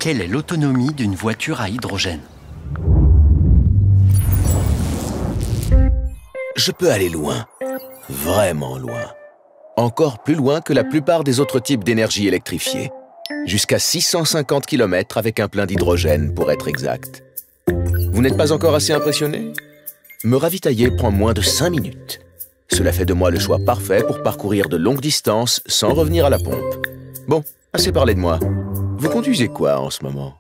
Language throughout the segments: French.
Quelle est l'autonomie d'une voiture à hydrogène? Je peux aller loin, vraiment loin. Encore plus loin que la plupart des autres types d'énergie électrifiée. Jusqu'à 650 km avec un plein d'hydrogène, pour être exact. Vous n'êtes pas encore assez impressionné? Me ravitailler prend moins de 5 minutes. Cela fait de moi le choix parfait pour parcourir de longues distances sans revenir à la pompe. Bon, assez parlé de moi. Vous conduisez quoi en ce moment?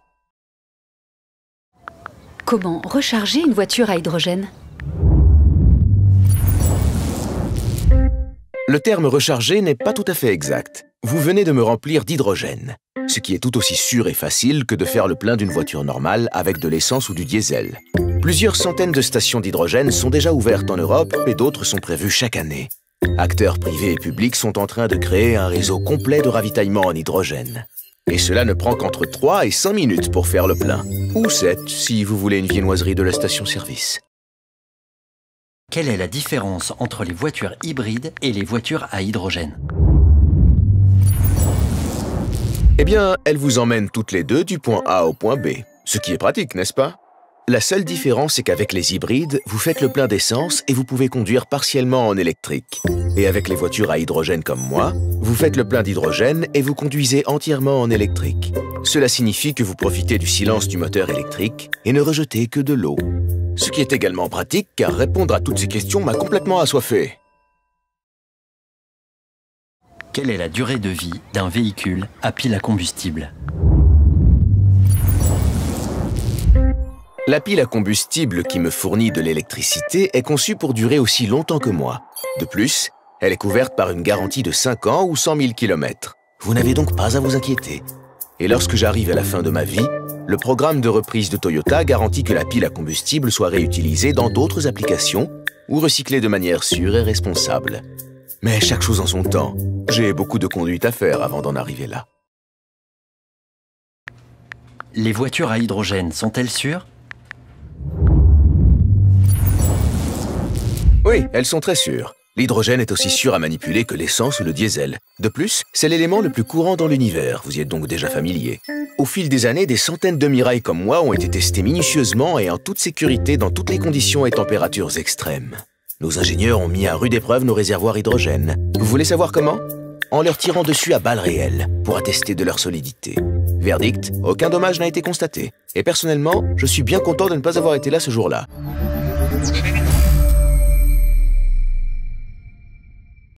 Comment recharger une voiture à hydrogène? Le terme recharger n'est pas tout à fait exact. Vous venez de me remplir d'hydrogène, ce qui est tout aussi sûr et facile que de faire le plein d'une voiture normale avec de l'essence ou du diesel. Plusieurs centaines de stations d'hydrogène sont déjà ouvertes en Europe et d'autres sont prévues chaque année. Acteurs privés et publics sont en train de créer un réseau complet de ravitaillement en hydrogène. Et cela ne prend qu'entre 3 et 5 minutes pour faire le plein. Ou 7 si vous voulez une viennoiserie de la station-service. Quelle est la différence entre les voitures hybrides et les voitures à hydrogène? Eh bien, elles vous emmènent toutes les deux du point A au point B. Ce qui est pratique, n'est-ce pas? La seule différence est qu'avec les hybrides, vous faites le plein d'essence et vous pouvez conduire partiellement en électrique. Et avec les voitures à hydrogène comme moi, vous faites le plein d'hydrogène et vous conduisez entièrement en électrique. Cela signifie que vous profitez du silence du moteur électrique et ne rejetez que de l'eau. Ce qui est également pratique car répondre à toutes ces questions m'a complètement assoiffé. Quelle est la durée de vie d'un véhicule à pile à combustible? La pile à combustible qui me fournit de l'électricité est conçue pour durer aussi longtemps que moi. De plus, elle est couverte par une garantie de 5 ans ou 100 000 km. Vous n'avez donc pas à vous inquiéter. Et lorsque j'arrive à la fin de ma vie, le programme de reprise de Toyota garantit que la pile à combustible soit réutilisée dans d'autres applications ou recyclée de manière sûre et responsable. Mais chaque chose en son temps. J'ai beaucoup de conduite à faire avant d'en arriver là. Les voitures à hydrogène sont-elles sûres? Oui, elles sont très sûres. L'hydrogène est aussi sûr à manipuler que l'essence ou le diesel. De plus, c'est l'élément le plus courant dans l'univers, vous y êtes donc déjà familier. Au fil des années, des centaines de Mirai comme moi ont été testés minutieusement et en toute sécurité dans toutes les conditions et températures extrêmes. Nos ingénieurs ont mis à rude épreuve nos réservoirs hydrogène. Vous voulez savoir comment? En leur tirant dessus à balles réelles, pour attester de leur solidité. Verdict, aucun dommage n'a été constaté. Et personnellement, je suis bien content de ne pas avoir été là ce jour-là.